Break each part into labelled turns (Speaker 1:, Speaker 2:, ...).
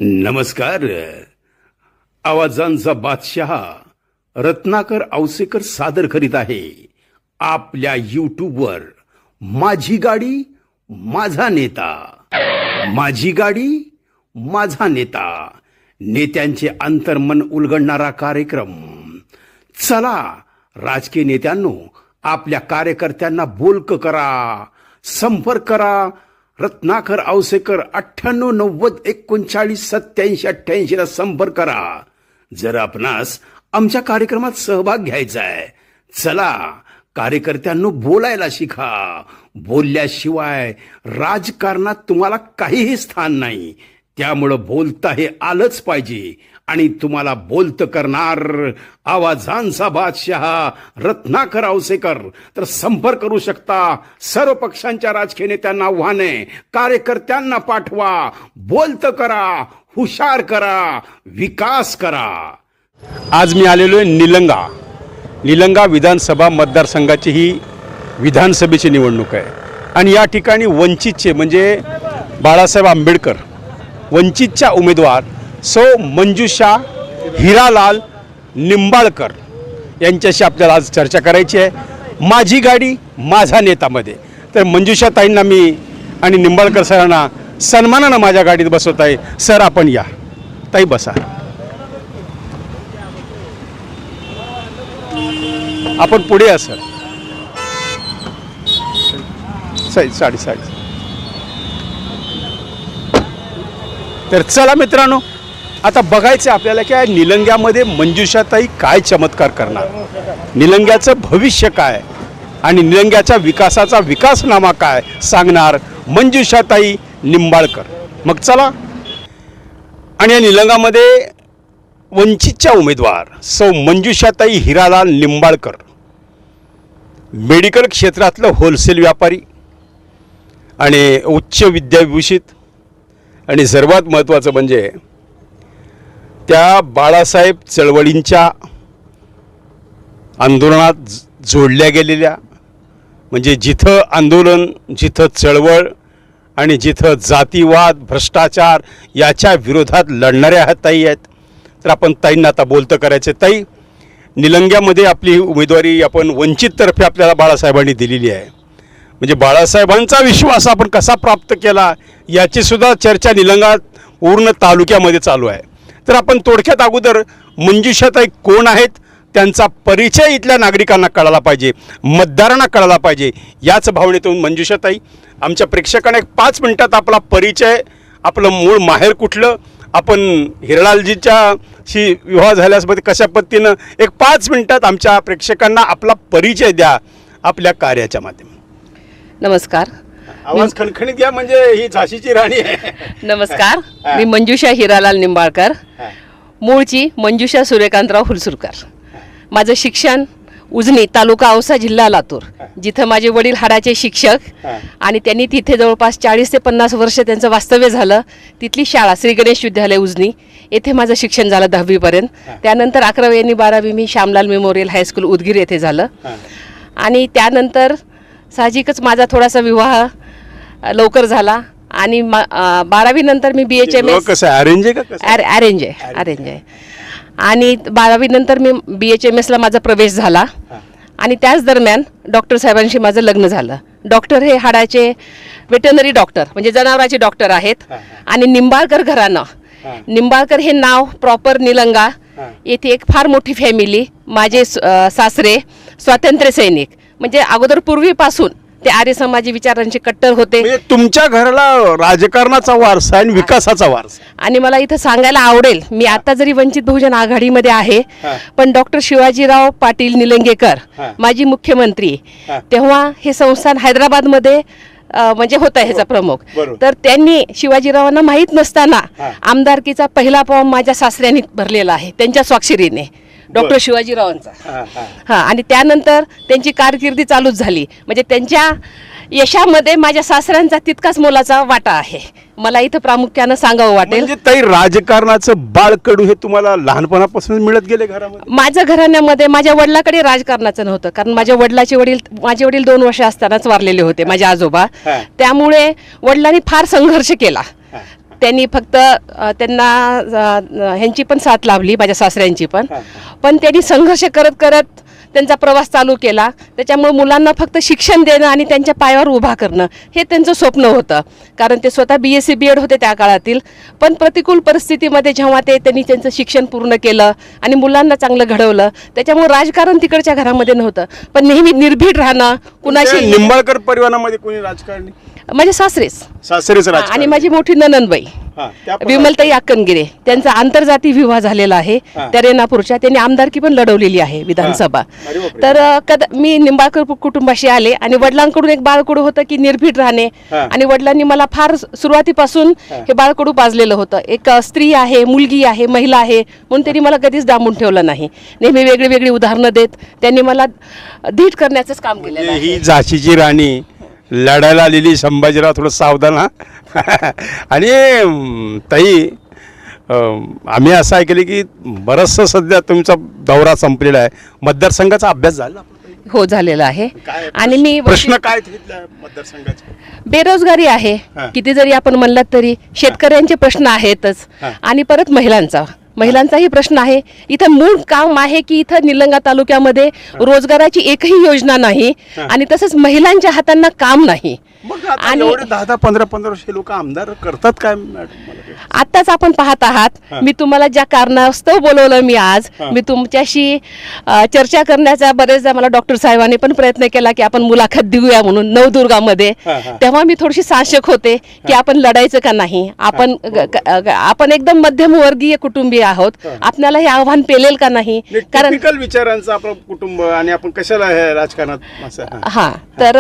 Speaker 1: नमस्कार. आवाजांचा बादशाह रत्नाकर औसेकर सादर करीत आहे आपल्या यूट्यूबवर माझी गाडी माझा नेता. माझी गाडी माझा नेता, नेत्यांचे अंतर्मन उलगडणारा कार्यक्रम. चला राजकीय नेत्यांनो, आपल्या कार्यकर्त्यांना बोलक करा, संपर्क करा. रत्नाकर औसेकर 9890398788 ला संपर्क करा. जर आपणास आमच्या कार्यक्रमात सहभाग घ्यायचा आहे, चला कार्यकर्त्यांनो बोलायला शिका. बोलल्याशिवाय राजकारणात तुम्हाला काहीही स्थान नाही. त्यामुळं बोलता हे आलंच पाहिजे. आणि तुम्हाला बोलत करणार आवाजांचा बादशाह रत्नाकर औसेकर. तर संपर्क करू शकता. सर्व पक्षांच्या राजकीय नेत्यांना आव्हान आहे, कार्यकर्त्यांना पाठवा, बोलत करा, हुशार करा, विकास करा.
Speaker 2: आज मी आलेलो आहे निलंगा विधानसभा मतदारसंघाची ही विधानसभेची निवडणूक आहे. आणि या ठिकाणी वंचितचे म्हणजे बाळासाहेब आंबेडकर वंचितच्या उमेदवार सौ मंजुषा हिरालाल निंबाळकर यांच्याशी आपल्याला आज चर्चा करायची आहे, माझी गाडी माझा नेतामध्ये. तर मंजुषा ताईंना मी आणि निंबाळकर सरांना सन्मानानं माझ्या गाडीत बसवत आहे. सर आपण या. ताई बसा. आपण पुढे या सर. साडी. तर चला मित्रांनो, आता बघायचं आपल्याला की निलंग्यामध्ये मंजुषाताई काय चमत्कार करणार, निलंग्याचं भविष्य काय आणि निलंग्याच्या विकासाचा विकासनामा काय सांगणार मंजुषाताई निंबाळकर. मग चला. आणि या निलंगामध्ये वंचितच्या उमेदवार सौ मंजुषाताई हिरालाल निंबाळकर मेडिकल क्षेत्रातलं होलसेल व्यापारी आणि उच्च विद्याविभूषित. आणि सर्वात महत्त्वाचं म्हणजे त्या बाळासाहेब चळवळींच्या आंदोलनात जोडल्या गेलेल्या, म्हणजे जिथं आंदोलन, जिथं चळवळ आणि जिथं जातीवाद भ्रष्टाचार याच्या विरोधात लढणाऱ्या ह्या ताई आहेत. तर आपण ताईंना आता बोलतं करायचं. ताई, निलंग्यामध्ये आपली उमेदवारी आपण वंचिततर्फे आपल्याला बाळासाहेबांनी दिलेली आहे. म्हणजे बाळासाहेबांचा विश्वास आपण कसा प्राप्त केला याची सुद्धा चर्चा निलंगात पूर्ण तालुक्यामध्ये चालू आहे. तर आपण थोडक्यात अगोदर मंजुषाताई कोण आहेत, त्यांचा परिचय इथल्या नागरिकांना कळाला पाहिजे, मतदारांना कळाला पाहिजे. याच भावनेतून मंजुषाताई, आमच्या प्रेक्षकांना एक 5 मिनिटात आपला परिचय, आपलं मूळ माहेर कुठलं, आपण हिरालालजीच्याशी विवाह झाल्यासमध्ये कशा पद्धतीनं, एक 5 मिनिटात आमच्या प्रेक्षकांना आपला परिचय द्या आपल्या कार्याच्या माध्यमातून.
Speaker 3: नमस्कार.
Speaker 2: आवाज खणखणीत घ्या, म्हणजे ही झाशीची राणी आहे.
Speaker 3: नमस्कार. मी मंजुषा हिरालाल निंबाळकर, मूळची मंजुषा सूर्यकांतराव हुलसूरकर. माझं शिक्षण उजनी, तालुका औसा, जिल्हा लातूर, जिथं माझे वडील हाडाचे शिक्षक आणि त्यांनी तिथे जवळपास 40 ते 50 वर्ष त्यांचं वास्तव्य झालं. तिथली शाळा श्री गणेश विद्यालय उजनी, येथे माझं शिक्षण झालं 10वी पर्यंत. त्यानंतर 11वी आणि 12वी मी श्यामलाल मेमोरियल हायस्कूल उदगीर येथे झालं. आणि त्यानंतर साहजिकच माझा थोडासा विवाह लवकर झाला आणि 12वी नंतर मी BHMS.
Speaker 2: कसं अरेंज आहे का?
Speaker 3: अरेंज आहे. आणि 12वी नंतर मी BHMSला माझा प्रवेश झाला. आणि त्याच दरम्यान डॉक्टर साहेबांशी माझं लग्न झालं. डॉक्टर हे हाडाचे वेटनरी डॉक्टर म्हणजे जनावराचे डॉक्टर आहेत. आणि निंबाळकर घराणं, निंबाळकर हे नाव प्रॉपर निलंगा. येथे एक फार मोठी फॅमिली. माझे सासरे स्वातंत्र्य सैनिक, म्हणजे अगोदर पूर्वीपासून ते आर्य समाजी विचारांचे कट्टर होते.
Speaker 2: म्हणजे तुमच्या घराला राजकारणाचा वारसा आणि विकासाचा वारसा.
Speaker 3: आणि मला इथं सांगायला आवडेल, मी आता जरी वंचित बहुजन आघाडीमध्ये आहे, पण डॉक्टर शिवाजीराव पाटील निलंगेकर माजी मुख्यमंत्री, तेव्हा हे संस्थान हैदराबादमध्ये म्हणजे होतं ह्याचा प्रमुख. तर त्यांनी शिवाजीरावांना माहीत नसताना आमदारकीचा पहिला फॉर्म माझ्या सासऱ्यांनी भरलेला आहे, त्यांच्या स्वाक्षरीने, डॉक्टर शिवाजीरावांचा. आणि त्यानंतर त्यांची कारकिर्दी चालूच झाली. म्हणजे त्यांच्या यशामध्ये माझ्या सासऱ्यांचा तितकाच मोलाचा वाटा आहे. मला इथं प्रामुख्यानं सांगावं वाटेल.
Speaker 2: म्हणजे ताई, राजकारणाचं बाळकडू हे तुम्हाला लहानपणापासून मिळत गेले घरामध्ये?
Speaker 3: माझ्या घराण्यामध्ये माझ्या वडिलाकडे राजकारणाचं नव्हतं, कारण माझे वडील 2 वर्ष असतानाच वारलेले होते, माझे आजोबा. त्यामुळे वडिलांनी फार संघर्ष केला. त्यांनी फक्त त्यांना ह्यांची पण साथ लाभली, माझ्या सासऱ्यांची पण त्यांनी संघर्ष करत करत त्यांचा प्रवास चालू केला. त्याच्यामुळे मुलांना फक्त शिक्षण देणं आणि त्यांच्या पायावर उभा करणं हे त्यांचं स्वप्न होतं. कारण ते स्वतः BSc BEd होते त्या काळातील. पण प्रतिकूल परिस्थितीमध्ये जेव्हा त्यांनी त्यांचं शिक्षण पूर्ण केलं आणि मुलांना चांगलं घडवलं, त्याच्यामुळे राजकारण तिकडच्या घरामध्ये नव्हतं. पण नेहमी निर्भीड राहणं, कुणाशी
Speaker 2: निंबाळकर परिवारामध्ये कोणी राजकारणी?
Speaker 3: माझे सासरेच
Speaker 2: सासरेच
Speaker 3: आणि माझी मोठी ननंदबाई विमलताई अक्कनगिरे, त्यांचा आंतरजाती विवाह झालेला आहे त्या रेणापूरच्या. त्यांनी आमदारकी पण लढवलेली आहे विधानसभा. तर मी निंबाळकर कुटुंबाशी आले आणि वडिलांकडून एक बाळकडू होतं की निर्भीड राहणे, आणि वडिलांनी मला फार सुरुवातीपासून हे बाळकडू पाजलेलं होतं. एक स्त्री आहे, मुलगी आहे, महिला आहे म्हणून त्यांनी मला कधीच डांबून ठेवलं नाही. नेहमी वेगळी वेगळी उदाहरणं देत त्यांनी मला धीट करण्याचंच काम केलेलं आहे.
Speaker 2: ही झाशीची राणी लढायला आलेली संभाजीराव थोडं सावधान हा. आणि ताई, आम्ही असं ऐकलं की बरंचसं सध्या तुमचा दौरा संपलेला आहे, मतदारसंघाचा अभ्यास झाला?
Speaker 3: हो, झालेला आहे. आणि मी
Speaker 2: प्रश्न काय मतदारसंघाचे?
Speaker 3: बेरोजगारी आहे, किती जरी आपण म्हणलात तरी शेतकऱ्यांचे प्रश्न आहेतच, आणि परत महिलांचाही प्रश्न आहे. इथं मूळ काम आहे की इथं निलंगा तालुक्यामध्ये रोजगाराची एकही योजना नाही आणि तसंच महिलांच्या हातांना काम नाही.
Speaker 2: आणि 10-15 लोक आमदार करतात काय मॅडम?
Speaker 3: आताच आपण पाहत आहात, मी तुम्हाला ज्या कारणास्तव बोलवलं, मी आज मी तुमच्याशी चर्चा करण्याचा बरेचदा मला डॉक्टर साहेबांनी पण प्रयत्न केला की आपण मुलाखत देऊया म्हणून नवदुर्गामध्ये. तेव्हा मी थोडीशी साशक होते की आपण लढायचं का नाही. आपण एकदम मध्यमवर्गीय कुटुंबीय आहोत, आपल्याला हे आव्हान पेलेल का नाही.
Speaker 2: कारण विचारांचं आपलं कुटुंब आणि आपण कशाला हे राजकारणात.
Speaker 3: हा, तर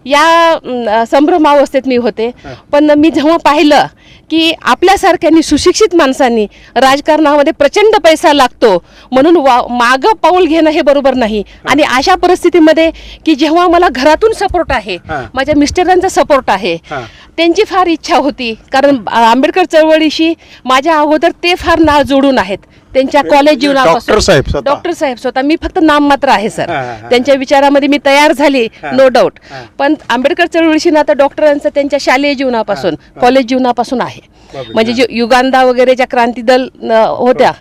Speaker 3: या संभ्रमावस्थेत मी होते. पण मी जेव्हा पाहिलं की आपल्यासारख्यांनी सुशिक्षित माणसांनी राजकारणामध्ये प्रचंड पैसा लागतो म्हणून मागं पाऊल घेणं हे बरोबर नाही. आणि अशा परिस्थितीमध्ये की जेव्हा मला घरातून सपोर्ट आहे, माझ्या मिस्टरांचा सपोर्ट आहे, त्यांची फार इच्छा होती, कारण आंबेडकर चळवळीशी माझ्या अगोदर ते फार नाळ जोडून आहेत. त्यांच्या कॉलेज जीवनापासून डॉक्टर साहेब स्वतः, मी फक्त नाममात्र आहे सर. त्यांच्या विचारामध्ये मी तयार झाली, नो डाऊट. पण आंबेडकर चळवळीशी ना आता डॉक्टरांचं त्यांच्या शालेय जीवनापासून, कॉलेज जीवनापासून आहे. म्हणजे जे युगांदा वगैरे ज्या क्रांती दल होत्या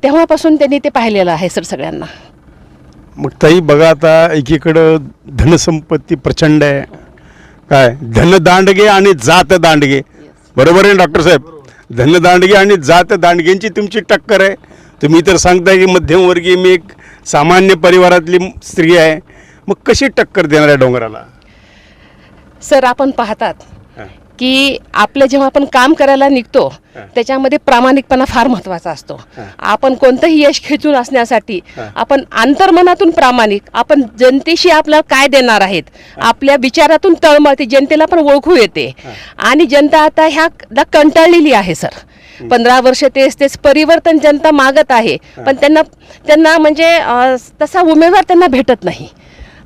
Speaker 3: तेव्हापासून त्यांनी ते पाहिलेलं आहे सर सगळ्यांना.
Speaker 2: मग ताई बघा, आता एकीकडं धनसंपत्ती प्रचंड आहे, काय धनदांडगे आणि जात दांडगे, बरोबर आहे डॉक्टर साहेब? धनदांडगे आणि जात दांडगेंची तुमची टक्कर आहे. तुम्ही तर सांगताय की मध्यमवर्गीय, मी एक सामान्य परिवारातली स्त्री आहे, मग कशी टक्कर देणार आहे डोंगराला?
Speaker 3: सर, आपण पाहतात की आपलं जेव्हा आपण काम करायला निघतो त्याच्यामध्ये प्रामाणिकपणा फार महत्त्वाचा असतो. आपण कोणतंही यश खेचून असण्यासाठी आपण अंतर्मनातून प्रामाणिक, आपण जनतेशी आपल्याला काय देणार आहेत, आपल्या विचारातून तळमळते, जनतेला पण ओळखू येते. आणि जनता आता ह्या कंटाळलेली आहे सर. 15 वर्ष तेच परिवर्तन जनता मागत आहे, पण त्यांना म्हणजे तसा उमेदवार त्यांना भेटत नाही.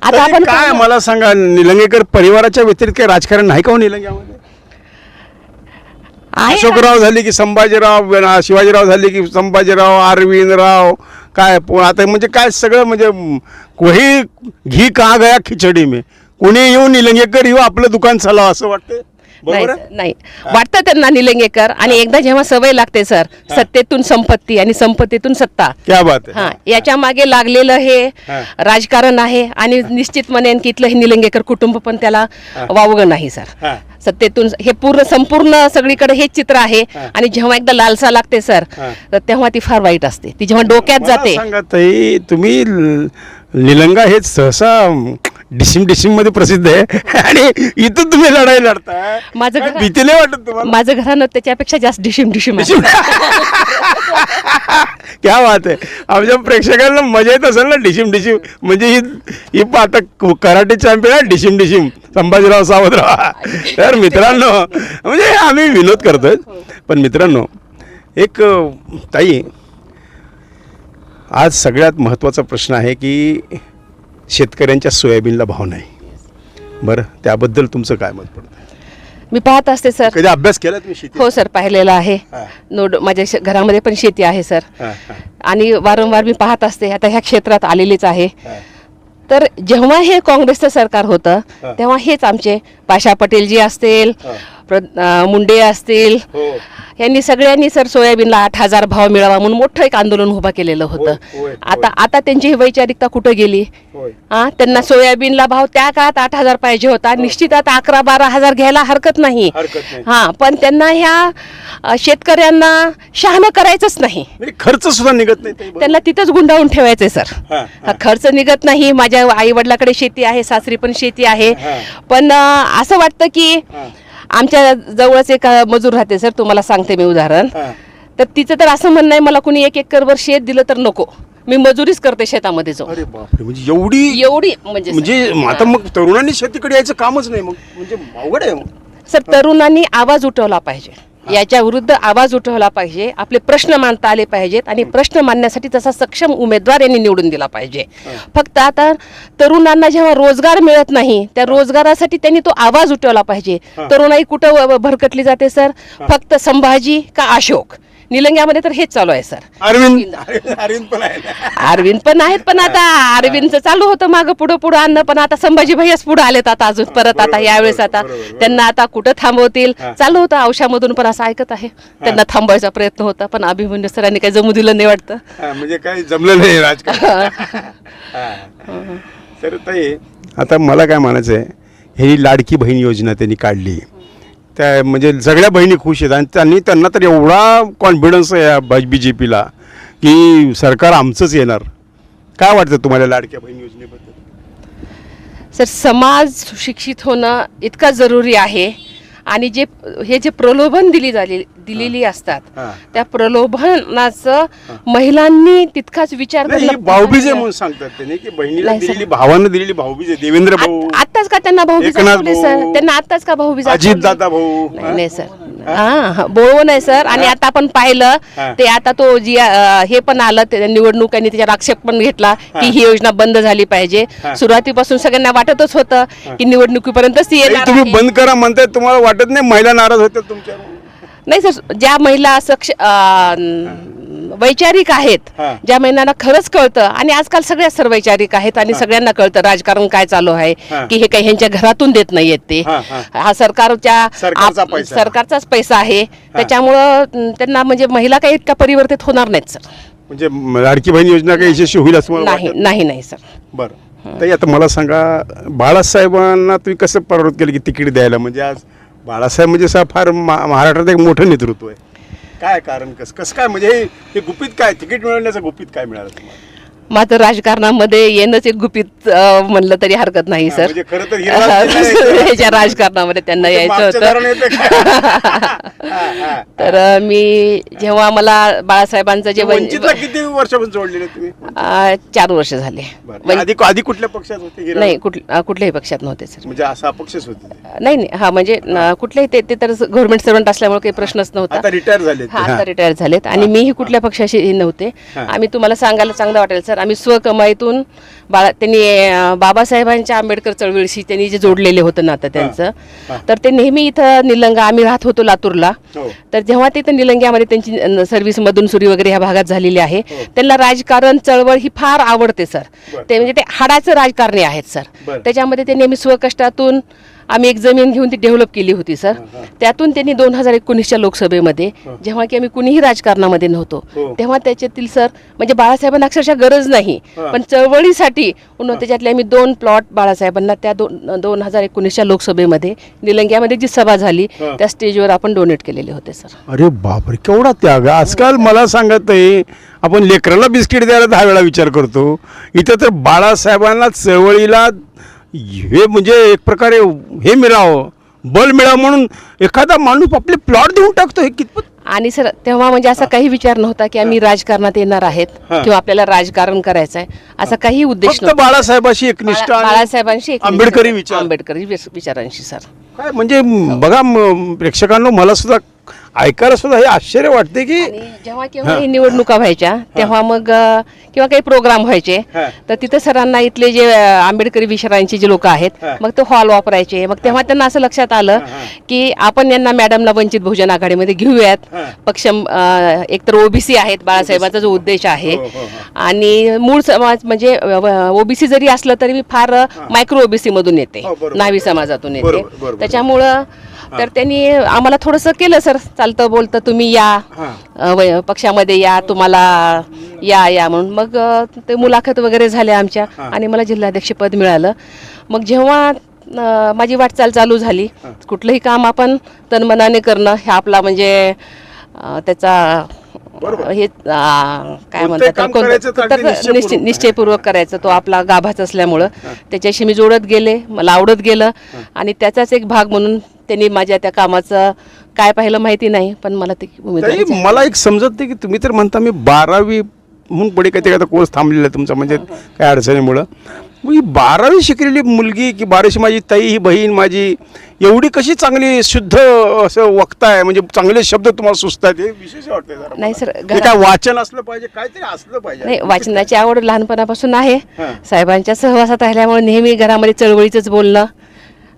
Speaker 2: आता आपण काय, मला सांगा, निलंगेकर परिवाराच्या व्यतिरिक्त काही राजकारण नाही का हो निलंग्यामध्ये? अशोकराव झाले की संभाजीराव, शिवाजीराव झाले की संभाजीराव, अरविंदराव, काय आता म्हणजे काय सगळं, म्हणजे कोही घी कहा गया खिचडी में, कोणी येऊन निलंगेकर येऊ आपलं दुकान चालव असं वाटतं?
Speaker 3: नाही, वाटतं त्यांना निलंगेकर. आणि एकदा जेव्हा सवय लागते सर, सत्तेतून संपत्ती आणि संपत्तीतून सत्ता,
Speaker 2: क्या बात आहे.
Speaker 3: याच्या मागे लागलेलं हे राजकारण आहे. आणि निश्चित म्हणेन की इथलं हे निलंगेकर कुटुंब पण त्याला वावगं नाही सर. सत्तेतून हे संपूर्ण सगळीकडे हेच चित्र आहे. आणि जेव्हा एकदा लालसा लागते सर, तर तेव्हा ती फार वाईट असते, ती जेव्हा डोक्यात जाते.
Speaker 2: सांगा ताई, तुम्ही निलंगा हे सहसा डिशिम मध्ये प्रसिद्ध आहे आणि इथं तुम्ही लढाई लढताय,
Speaker 3: माझं घर
Speaker 2: भीती नाही वाटत तुम्हाला?
Speaker 3: माझं घरानं त्याच्यापेक्षा जास्त डिशिम
Speaker 2: क्या बात आहे. आमच्या प्रेक्षकांना मजा येत असेल ना डिशिम म्हणजे ही आता कराटे चॅम्पियन आहे डिशिम संभाजीराव सावंतराव. तर मित्रांनो, म्हणजे आम्ही विनोद करतोय, पण मित्रांनो, एक ताई, आज सगळ्यात महत्त्वाचा प्रश्न आहे की शेतकऱ्यांच्या सोयाबीनला भाव नाही. बरं, त्याबद्दल तुमचं काय मत पडतं?
Speaker 3: मी पाहत असते सर.
Speaker 2: कधी अभ्यास केला तुम्ही शेती?
Speaker 3: हो सर, पाहिलेला आहे. माझ्या घरामध्ये पण शेती आहे सर. आणि वारंवार मी पाहत असते, आता ह्या क्षेत्रात आलेलीच आहे. तर जेव्हा हे काँग्रेसचं सरकार होतं तेव्हा हेच आमचे पाशा पटेल जी असतील, मुंडे असतील,
Speaker 2: हो.
Speaker 3: यांनी सगळ्यांनी सर सोयाबीनला 8,000 भाव मिळावा म्हणून मोठं एक आंदोलन उभा केलेलं होतं.
Speaker 2: होय.
Speaker 3: आता त्यांची ही वैचारिकता कुठं गेली? त्यांना सोयाबीनला भाव त्या काळात 8,000 पाहिजे होता. निश्चित आता 11-12,000 घ्यायला हरकत नाही. पण त्यांना ह्या शेतकऱ्यांना शहाणं करायचंच नाही.
Speaker 2: म्हणजे खर्च सुद्धा निघत नाही,
Speaker 3: त्यांना तिथंच गुंडाळून ठेवायचंय सर. खर्च निघत नाही. माझ्या आई वडिलाकडे शेती आहे, सासरी पण शेती आहे. पण असं वाटतं की आमच्या जवळच एक मजूर राहते सर, तुम्हाला सांगते मी उदाहरण. तर तिचं तर असं म्हणणं आहे, मला कुणी 1 एकरवर शेत दिलं तर नको, मी मजुरीच करते शेतामध्ये जाऊन.
Speaker 2: अरे बापरे, म्हणजे एवढी म्हणजे आता मग तरुणांनी शेतीकडे यायचं कामच नाही, मग म्हणजे अवघड आहे.
Speaker 3: सर तरुणांनी आवाज उठवला पाहिजे, याच्या विरुद्ध आवाज उठवला पाहिजे, आपले प्रश्न मांडता आले पाहिजेत आणि प्रश्न मांडण्यासाठी तसा सक्षम उमेदवार यांनी निवडून दिला पाहिजे. फक्त आता तरुणांना जेव्हा रोजगार मिळत नाही, त्या रोजगारासाठी त्यांनी तो आवाज उठवला पाहिजे. तरुणाई कुठं भरकटली जाते सर? फक्त संभाजी का अशोक, निलंग्यामध्ये तर हेच चालू आहे सर.
Speaker 2: अरविंद पण आहे,
Speaker 3: अरविंद पण आहेत, पण आता अरविंदचं चालू होतं मागं पुढं आणणं, पण आता संभाजी भैयाच पुढे आलेत आता अजून परत. आता यावेळेस आता त्यांना आता कुठं थांबवतील चालू होतं औषधामधून, पण असं ऐकत आहे त्यांना थांबवायचा प्रयत्न होता, पण अभिमन्यू सरांनी काही जमू दिलं नाही वाटतं.
Speaker 2: म्हणजे काही जमलं नाही राजकारण. तर ताई, आता मला काय म्हणायचं आहे, ही लाडकी बहीण योजना त्यांनी काढली, त्या म्हणजे सगळ्या बहिणी खुश आहेत आणि त्यांना तर एवढा कॉन्फिडन्स आहे या BJPला की सरकार आमचंच येणार. काय वाटतं तुम्हाला लाडक्या बहीण योजनेबद्दल?
Speaker 3: सर समाज सुशिक्षित होणं इतका जरुरी आहे आणि हे जे प्रलोभन दिलेली असतात, त्या प्रलोभनाचं महिलांनी तितकाच विचार
Speaker 2: केला. भाऊबीज आहे म्हणून सांगतात त्यांनी की बहिणीला दिलेली, भावानं दिलेली भाऊबीज आहे. देवेंद्र भाऊ
Speaker 3: आताच का त्यांना भाऊबीज आठवली सर? त्यांना आताच का भाऊबीज?
Speaker 2: अजित दादा भाऊ
Speaker 3: नाही सर, बोलवं नाही सर. आणि आता आपण पाहिलं ते आता तो जी हे पण आलं निवडणुकांनी त्याच्यावर आक्षेप पण घेतला की ही योजना बंद झाली पाहिजे. सुरुवातीपासून सगळ्यांना वाटतच होतं की निवडणुकीपर्यंतच ती येणार.
Speaker 2: तुम्ही बंद करा म्हणताय, तुम्हाला वाटत नाही महिला नाराज होतात तुमच्या?
Speaker 3: नाही सर, ज्या महिला वैचारिक आहेत, ज्या महिलांना खरंच कळतं, आणि आजकाल सगळ्या वैचारिक आहेत आणि सगळ्यांना कळतं राजकारण काय चालू आहे, की हे काही ह्यांच्या घरातून देत नाहीयेत ते, हा सरकारचाच पैसा आहे. त्याच्यामुळं त्यांना म्हणजे महिला काही इतका परिवर्तित होणार नाहीत सर.
Speaker 2: म्हणजे लाडकी बहीण योजना काही यशस्वी होईल असं
Speaker 3: नाही सर.
Speaker 2: बरं ताई, आता मला सांगा, बाळासाहेबांना तुम्ही कसं प्रवृत्त केलं की तिकीट द्यायला? म्हणजे आज बाळासाहेब म्हणजे फार महाराष्ट्रात एक मोठं नेतृत्व आहे. काय कारण, कसं काय, म्हणजे हे गुपित काय, तिकीट मिळवण्याचं गुपित काय मिळालं तुम्हाला?
Speaker 3: मात्र राजकारणामध्ये येणंच एक गुपित म्हणलं तरी हरकत नाही सर.
Speaker 2: म्हणजे खरं तर
Speaker 3: ह्याच्या राजकारणामध्ये त्यांना यायचं होतं. तर मी जेव्हा मला बाळासाहेबांचं जे
Speaker 2: किती वर्षापासून जोडलेले तुम्ही?
Speaker 3: 4 वर्ष झाले.
Speaker 2: आधी कुठल्या पक्षात होते?
Speaker 3: नाही, कुठल्याही पक्षात नव्हते सर.
Speaker 2: म्हणजे असा अपक्षच होते?
Speaker 3: नाही, हा म्हणजे कुठल्याही ते तर गव्हर्नमेंट सर्वंट असल्यामुळे काही प्रश्नच नव्हता.
Speaker 2: आता रिटायर झालेत.
Speaker 3: आता रिटायर झालेत आणि मीही कुठल्या पक्षाशी नव्हते. आम्ही तुम्हाला सांगायला चांगलं वाटेल सर, आम्ही स्वकमाईतून त्यांनी बाबासाहेबांच्या आंबेडकर चळवळीशी त्यांनी जे जोडलेले होतं ना आता त्यांचं, तर ते नेहमी इथं निलंगा, आम्ही राहत होतो लातूरला, तर जेव्हा ते निलंग्यामध्ये त्यांची सर्व्हिस मधुनसुरी वगैरे ह्या भागात झालेली आहे, त्यांना राजकारण चळवळ ही फार आवडते सर. ते म्हणजे ते हाडाचं राजकारणी आहेत सर. त्याच्यामध्ये ते नेहमी स्वकष्टातून आम्ही एक जमीन घेऊन ती डेव्हलप केली होती सर. त्यातून त्यांनी 2019च्या लोकसभेमध्ये, जेव्हा की आम्ही कुणीही राजकारणामध्ये नव्हतो, तेव्हा त्याच्यातील सर म्हणजे बाळासाहेबांना अक्षरशः गरज नाही, पण चळवळीसाठी त्याच्यातले आम्ही 2 प्लॉट बाळासाहेबांना त्या 2019च्या लोकसभेमध्ये निलंग्यामध्ये जी सभा झाली त्या स्टेजवर आपण डोनेट केलेले होते सर.
Speaker 2: अरे बापरे, केवढा त्याग! आजकाल मला सांगत आहे, आपण लेकराला बिस्किट द्यायला 10 वेळा विचार करतो, इथं तर बाळासाहेबांना चळवळीला हे म्हणजे एक प्रकारे हे मिळावं, बल मिळावं म्हणून एखादा माणूस आपले प्लॉट देऊन टाकतो. हे कितपत?
Speaker 3: आणि सर तेव्हा म्हणजे असा काही विचार नव्हता की आम्ही राजकारणात येणार आहेत किंवा आपल्याला राजकारण करायचं आहे, असा काही उद्देश नव्हता.
Speaker 2: बाळासाहेबांशी एक निष्ठा,
Speaker 3: बाळासाहेबांशी
Speaker 2: आंबेडकरी विचारांशी
Speaker 3: सर.
Speaker 2: काय म्हणजे बघा प्रेक्षकांनो, मला सुद्धा ऐकायला सुद्धा हे आश्चर्य वाटते की
Speaker 3: आणि जेव्हा केव्हा ही निवडणुका व्हायच्या तेव्हा मग किंवा काही प्रोग्राम व्हायचे तर तिथे सरांना इथले जे आंबेडकरी विचारांचे जे लोक आहेत मग ते हॉल वापरायचे. मग तेव्हा त्यांना असं लक्षात आलं की आपण यांना मॅडमला वंचित बहुजन आघाडीमध्ये घेऊयात. पक्ष एकतर ओबीसी आहेत, बाळासाहेबांचा जो उद्देश आहे, आणि मूळ समाज म्हणजे ओबीसी जरी असलं तरी मी फार मायक्रो ओबीसी मधून येते, न्हावी समाजातून येते. त्याच्यामुळं तर त्यांनी आम्हाला थोडंसं केलं, सर चालतं बोलतं तुम्ही या पक्षामध्ये या, तुम्हाला या म्हणून. मग ते मुलाखत वगैरे झाल्या आमच्या आणि मला जिल्हाध्यक्षपद मिळालं. मग जेव्हा माझी वाटचाल चालू झाली, कुठलंही काम आपण तनमनाने करणं हे आपला म्हणजे त्याचा हे काय म्हणतात निश्चयपूर्वक करायचं, तो आपला गाभाच असल्यामुळं त्याच्याशी मी जोडत गेले, मला आवडत गेलं आणि त्याचाच एक भाग म्हणून त्यांनी माझ्या त्या कामाचं काय पाहिलं माहिती नाही, पण मला ते
Speaker 2: मला एक समजत नाही की तुम्ही तर म्हणता मी 12वी म्हणून पुढे काही कोर्स थांबलेला आहे तुमचा, म्हणजे काय अडचणीमुळं. मग ही 12वी शिकलेली मुलगी की 12वीची माझी ताई, ही बहीण माझी, एवढी कशी चांगली शुद्ध असं वक्ताय, म्हणजे चांगले शब्द तुम्हाला सुचतात, हे विशेष वाटतंय जरा.
Speaker 3: नाही सर,
Speaker 2: काय वाचन असलं पाहिजे, काहीतरी असलं पाहिजे.
Speaker 3: नाही, वाचनाची आवड लहानपणापासून आहे. साहेबांच्या सहवासात राहिल्यामुळे नेहमी घरामध्ये चळवळीचंच बोलणं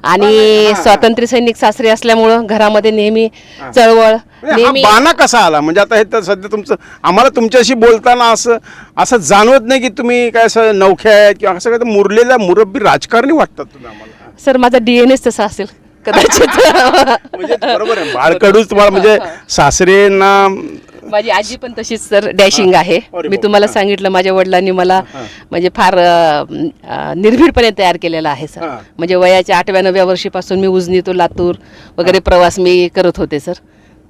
Speaker 3: आणि स्वातंत्र्य सैनिक सासरे असल्यामुळं घरामध्ये नेहमी चळवळ.
Speaker 2: नेहमी बाणा कसा आला, म्हणजे आता हे तर सध्या तुमचं आम्हाला तुमच्याशी बोलताना असं जाणवत नाही की तुम्ही काय असं नवख्या आहेत किंवा असं काय मुरलेल्या मुरब्बी राजकारणी वाटतात तुम्ही आम्हाला.
Speaker 3: सर माझा डीएनएच तसा असेल कदाचित.
Speaker 2: म्हणजे बरोबर आहे, बाळकडूच तुम्हाला म्हणजे सासरेंना.
Speaker 3: माझी आजी पण तशीच सर डॅशिंग आहे. मी तुम्हाला सांगितलं माझ्या वडिलांनी मला म्हणजे फार निर्भीडपणे तयार केलेला आहे सर. म्हणजे वयाच्या 8व्या-9व्या वर्षीपासून मी उजनी तो लातूर वगैरे प्रवास मी करत होते सर.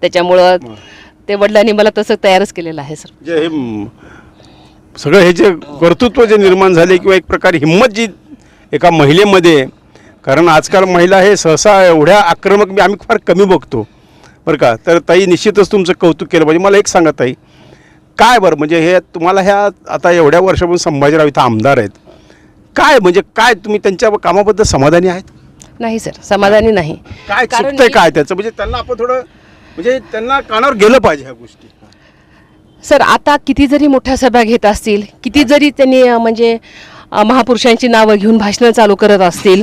Speaker 3: त्याच्यामुळं ते वडिलांनी मला तसं तयारच केलेलं आहे सर.
Speaker 2: जे सगळं हे जे कर्तृत्व जे निर्माण झाले किंवा एक प्रकारे हिंमत जी एका महिलेमध्ये, कारण आजकाल महिला हे सहसा एवढ्या आक्रमक आम्ही फार कमी बघतो बरं का. तर ताई निश्चितच तुमचं कौतुक केलं पाहिजे. मला एक सांगा ताई, काय बरं म्हणजे हे तुम्हाला ह्या आता एवढ्या वर्षापासून संभाजीराव इथं आमदार आहेत, काय म्हणजे काय तुम्ही त्यांच्या कामाबद्दल समाधानी आहेत?
Speaker 3: नाही सर, समाधानी नाही.
Speaker 2: काय चुकतंय काय त्याचं, म्हणजे त्यांना आपण थोडं म्हणजे त्यांना कानावर गेलं पाहिजे ह्या गोष्टी.
Speaker 3: सर आता किती जरी मोठ्या सभा घेत असतील, किती जरी त्यांनी म्हणजे महापुरुषांची नावं घेऊन भाषणं चालू करत असतील,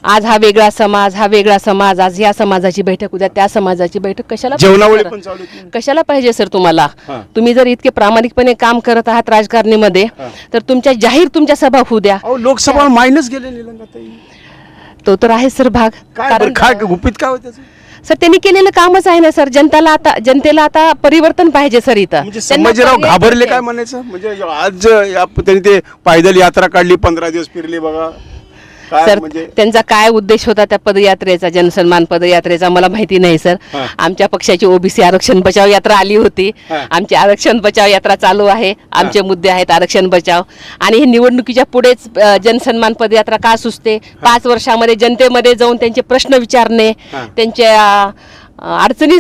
Speaker 3: आज हा वेगळा समाज, हा वेगळा समाज, आज या समाजाची बैठक, उद्या त्या समाजाची बैठक, कशाला पाहिजे सर तुम्हाला? तुम्ही जर इतके प्रामाणिकपणे काम करत आहात राजकारणीमध्ये तर तुमच्या जाहीर तुमच्या सभा होऊ द्या.
Speaker 2: लोकसभा मायनस गेले निलंगाताई,
Speaker 3: तो तर आहे सर भाग.
Speaker 2: कारण काय गुपित काय होतं
Speaker 3: सर, त्यांनी केलेलं कामच आहे ना सर. जनतेला आता परिवर्तन पाहिजे सर. इथं
Speaker 2: संभाजीराव घाबरले काय म्हणायचं, म्हणजे आज त्यांनी ते पायदल यात्रा काढली, 15 दिवस फिरले बघा.
Speaker 3: सर त्यांचा काय उद्देश होता त्या पदयात्रेचा, जनसन्मान पदयात्रेचा, मला माहिती नाही सर. आमच्या पक्षाची ओबीसी आरक्षण बचाव यात्रा आली होती. आमची आरक्षण बचाव यात्रा चालू आहे. आमचे मुद्दे आहेत आरक्षण बचाव. आणि हे निवडणुकीच्या पुढेच जनसन्मान पदयात्रा का सुचते? 5 वर्षामध्ये जनतेमध्ये जाऊन त्यांचे प्रश्न विचारणे, त्यांच्या अडचणी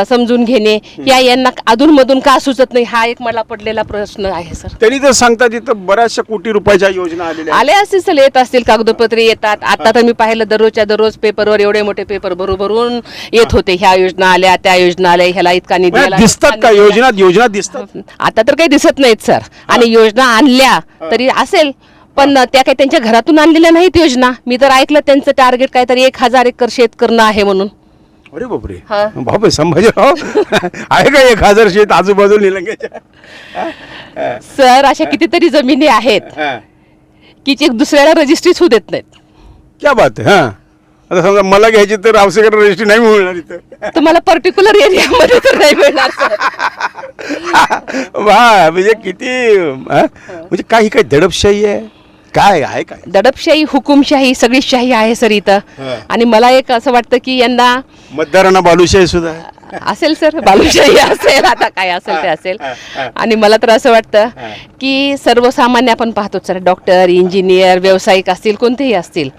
Speaker 3: समजून घेणे, यांना अधूनमधून का सुचत नाही, हा एक मला पडलेला प्रश्न आहे सर.
Speaker 2: त्यांनी तर सांगतात तिथं बऱ्याचशा कोटी रुपयाच्या योजना
Speaker 3: आल्या असतील, येत असतील, कागदपत्रे येतात. आता तर मी पाहिलं दररोजच्या दररोज पेपरवर एवढे मोठे पेपर भरून येत होते, ह्या योजना आल्या, त्या योजना आल्या, ह्याला इतका निधी
Speaker 2: दिसतात का योजना दिसतात?
Speaker 3: आता तर काही दिसत नाहीत सर. आणि योजना आणल्या तरी असेल पण त्या काही त्यांच्या घरातून आणलेल्या नाहीत योजना. मी तर ऐकलं त्यांचं टार्गेट काहीतरी 1000 एकर शेत करणं आहे म्हणून.
Speaker 2: अरे बापरे, बापरे, संभाजीराव आहे का 1000 शेत आजूबाजूला निलंग्याच्या?
Speaker 3: सर अशा कितीतरी जमिनी आहेत की जे दुसऱ्याला रजिस्ट्रीच होऊ देत नाहीत.
Speaker 2: क्या बात आहे. आता समजा मला घ्यायची तर रावसेकर रजिस्ट्री नाही मिळणार इथं,
Speaker 3: तुम्हाला पर्टिक्युलर एरियामध्ये तर नाही मिळणार.
Speaker 2: वा, म्हणजे किती म्हणजे काही दडपशाही आहे, काय आहे काय?
Speaker 3: दडपशाही, हुकुमशाही, सगळी शाही आहे सर इथं. आणि मला एक असं वाटतं की यंदा
Speaker 2: मतदारांना बालुशाही सुद्धा
Speaker 3: असेल सर, बालुशाही असेल, आता काय असेल ते असेल. आणि मला तर असं वाटतं की सर्वसामान्य आपण पाहतो सर, डॉक्टर, इंजिनियर, व्यावसायिक असतील, कोणतेही असतील,